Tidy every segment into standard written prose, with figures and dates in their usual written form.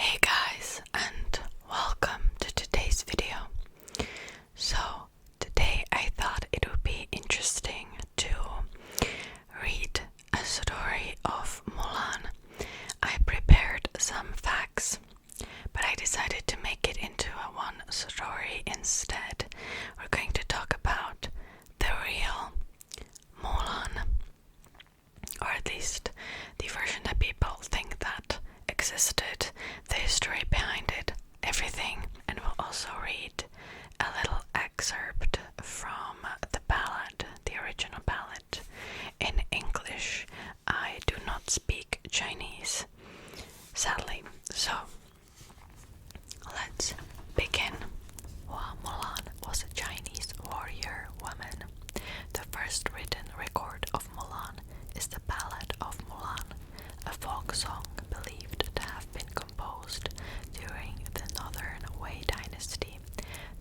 Hey guys, and welcome to today's video. So, today I thought it would be interesting to read a story of Mulan. I prepared some facts, but I decided to make it into a one story instead. We're going to talk about the real Mulan, or at least the version that people think that existed, the history behind it, everything. And we'll also read a little excerpt from the ballad, the original ballad, in English. I do not speak Chinese, sadly, so let's begin. Hua Mulan was a Chinese warrior woman. The first written record of Mulan is the Ballad of Mulan, a folk song believed to have been composed during the Northern Wei Dynasty,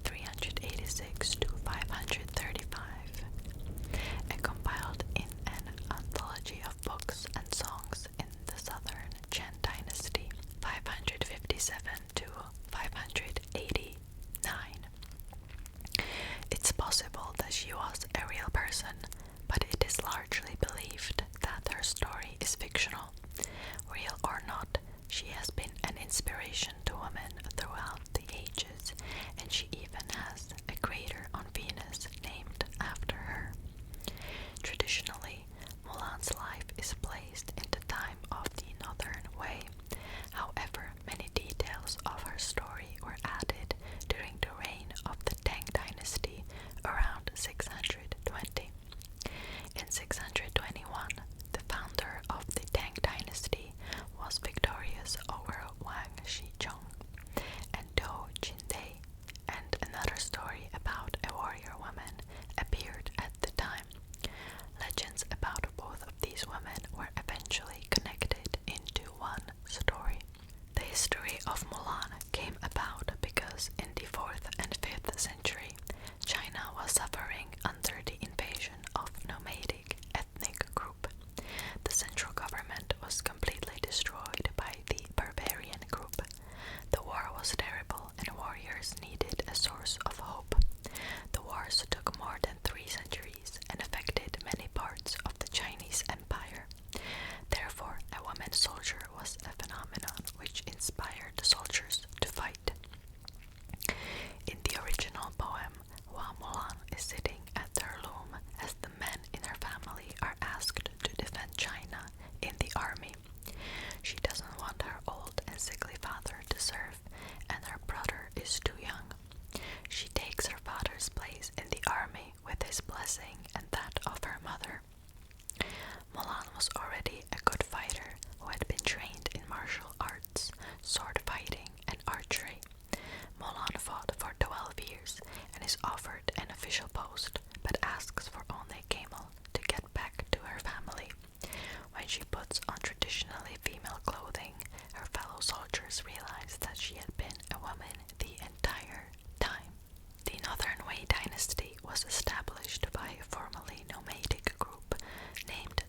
386 to 535, and compiled in an anthology of books and songs in the Southern Chen Dynasty, 557 to 589. It's possible that she was a real person, but it is largely believed that her story is fictional. Real or not, she has been an inspiration to women throughout the ages, and she even has a crater on Venus named after her. Traditionally, Mulan's life is placed in the time of the Northern Wei. However, many details of her story were added during the reign of the Tang Dynasty around 620. In 621, the founder of the Tang Dynasty was victorious over Wang Shizhong and Dou Jindai, and another story about a warrior woman appeared at the time. Legends about both of these women were eventually connected into one story. The history of Mulan came about because in the 4th and 5th century, China was suffering under the invasion of nomadic ethnic group. The central government was completely destroyed by the barbarian group. The war was terrible and warriors needed a source of hope. The wars took more than 3 centuries and affected many parts of the Chinese Empire. Therefore, a woman soldier was a phenomenon which inspired the soldiers to fight. In the original poem, Hua Mulan is sitting at her loom as the men in her family are asked to defend China in the army. She doesn't want her old and sickly father to serve, and her brother is too young. She takes her father's place in the army with his blessing and that of her mother. Mulan was already a good fighter who had been trained in martial arts, sword fighting, and archery. Mulan fought for 12 years and is offered an official post, but asks for only a camel to get back to her family. When she puts on traditionally female clothing, her fellow soldiers realize that she had been a woman the entire time. The Northern Wei Dynasty was established by a formerly nomadic group named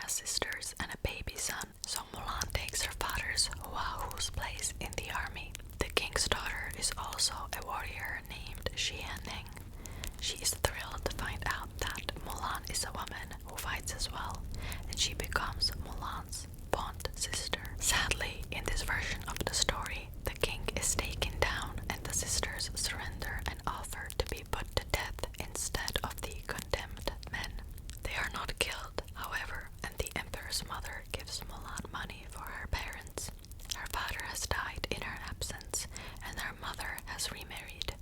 has sisters and a baby son, so Mulan takes her father's Huahu's place in the army. The king's daughter is also a warrior named Xianning. She is thrilled to find out that Mulan is a woman who fights as well, and she becomes Mulan's bond sister. Sadly, in this version of the story, the king is taken down and the sisters surrender and offer to be put to death instead of the condemned men. They are not killed, however, and the emperor's mother gives Mulan money for her parents. Her father has died in her absence, and her mother has remarried.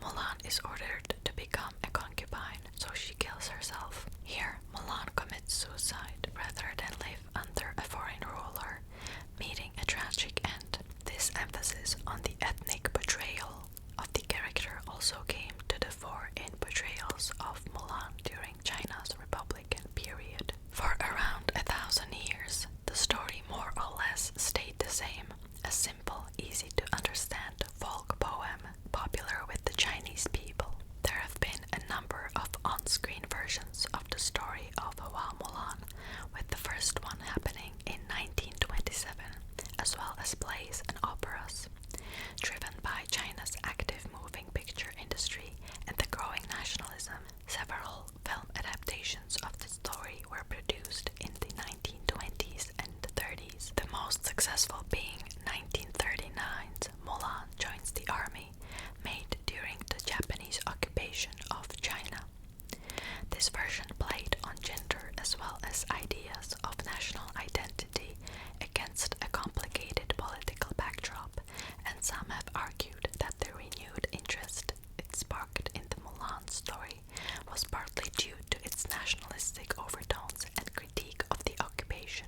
Mulan is ordered to become a concubine, so she kills herself. Here, Mulan commits suicide rather than live under a foreign ruler, meeting a tragic end. This emphasis on the ethnic portrayal of the character also came to the fore in portrayals of Mulan during China's Republican period. For around 1,000 years, the story more or less stayed the same, a simple, easy to understand folk poem popular with the Chinese people. There have been a number of on-screen versions of the story of Hua Mulan, with the first one happening in 1927, as well as plays and operas. Driven by China's active moving picture industry and the growing nationalism, several film adaptations of the story were produced in the 1920s and 30s, the most successful being 1939's Mulan Joins the Army, made during the Japanese occupation of China. This version played on gender as well as ideas of national identity against a complicated political backdrop, and some have argued that the renewed interest it sparked in the Mulan story was partly due to its nationalistic overtones and critique of the occupation.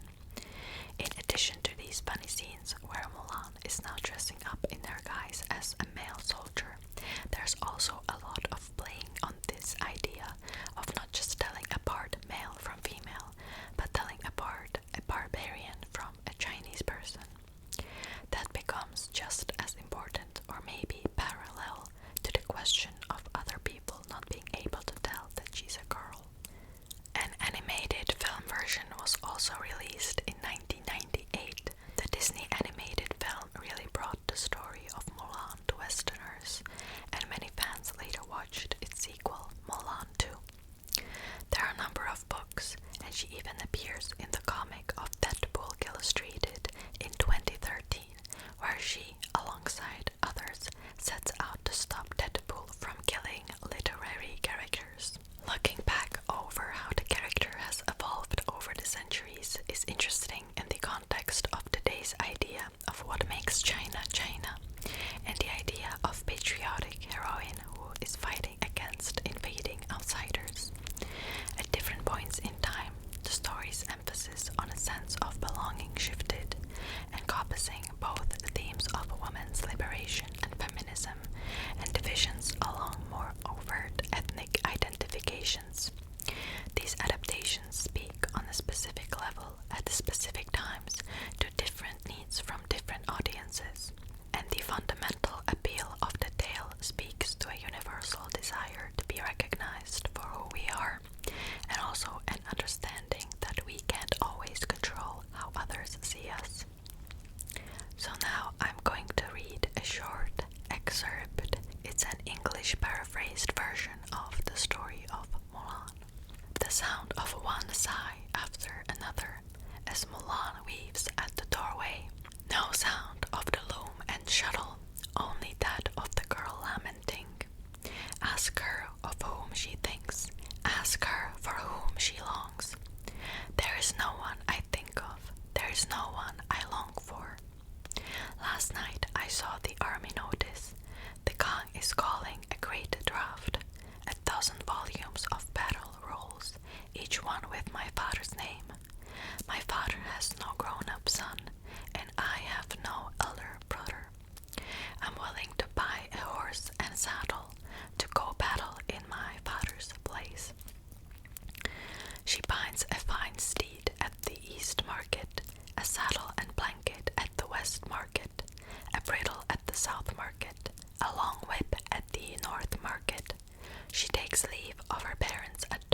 In addition to these funny scenes where Mulan is now dressing up in her guise as a male soldier, there's also a lot of playing on this idea of not just telling apart male from female, but telling apart a barbarian from a Chinese person. That becomes just as important, or maybe parallel, to the question of other people not being able to tell that she's a girl. An animated film version was also released in 1998. The Disney animated film really brought the story of Mulan to Westerners, and many fans later watched its sequel, Mulan 2. There are a number of books, and she even appears in the comic of Deadpool Illustrated in 2013, where she, alongside others, sets out to stop Deadpool from killing literary characters. Looking back over how the character has evolved over the centuries is interesting in the context of today's idea of what makes China China, and the idea of patriotic heroine who is fighting against invading outsiders. At different points in time, the story's emphasis on a sense of belonging shifted, encompassing both the themes of women's liberation and feminism, and divisions along more overt ethnic identifications. These adaptations speak on a specific level at specific times to different needs from different audiences, and the fundamental appeal of the tale speaks to a universal desire to be recognized for who we are, and also an understanding that we can't always control how others see us. So now I'm going to read a short excerpt. It's an English paraphrased version of the story of Mulan. The sound of one sigh after another as Mulan weaves at the doorway. No sound of the loom and shuttle, only that of the girl lamenting. Ask her of whom she thinks, ask her for whom she longs. There is no one I think of, there is no one I long for. Last night I saw the army notice. The Kang is calling a great draft, 1,000 volumes of battle rolls, each one with my father's name. My father has no grown-up son, and I have no elder brother. I'm willing to buy a horse and saddle to go battle in my father's place. She binds a fine steed at the east market, a saddle and blanket at the west market, a bridle at the south market, a long whip at the north market. She takes leave of her parents at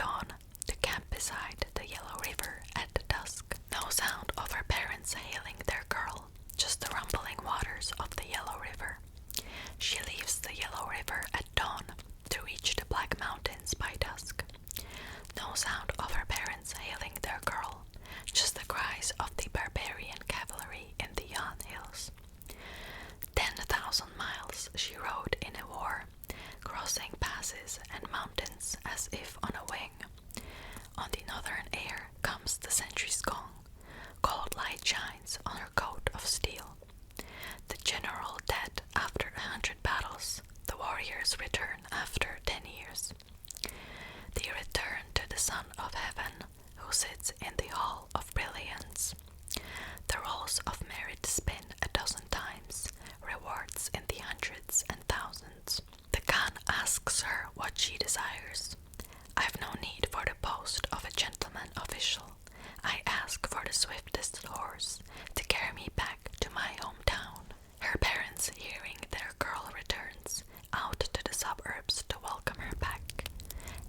of heaven who sits in the hall of brilliance. The rolls of merit spin a dozen times, rewards in the hundreds and thousands. The Khan asks her what she desires. I've no need for the post of a gentleman official. I ask for the swiftest horse to carry me back to my hometown. Her parents, hearing their girl returns, out to the suburbs to welcome her back.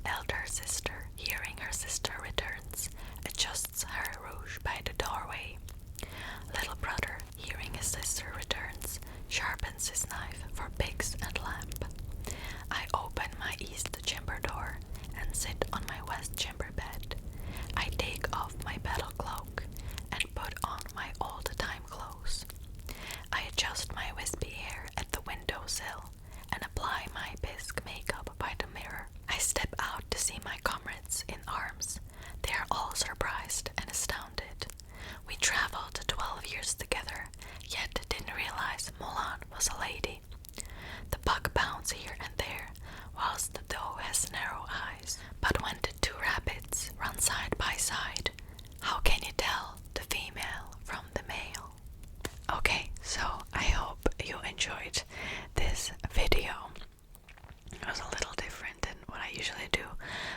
Elder sister, hearing her sister returns, adjusts her rouge by the doorway. Little brother, hearing his sister returns, sharpens his knife for pigs and lamb. I open my east chamber door and sit on my west chamber bed. I take off my battle cloak and put on my old-time clothes. I adjust my wispy hair at the windowsill and apply my bisque makeup by the mirror. I step out to see my comrades in arms. They are all surprised and astounded. We traveled 12 years together, yet didn't realize Mulan was a lady. The buck bounds here and there, whilst the doe has narrow eyes. But when the two rabbits run side by side, how can you tell the female from the male? Okay, so I hope you enjoyed this video. It was a little different than what I usually do,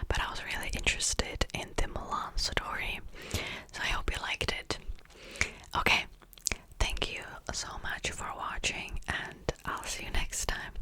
but I was really interested in the Mulan story, so I hope you liked it. Okay, thank you so much for watching, and I'll see you next time.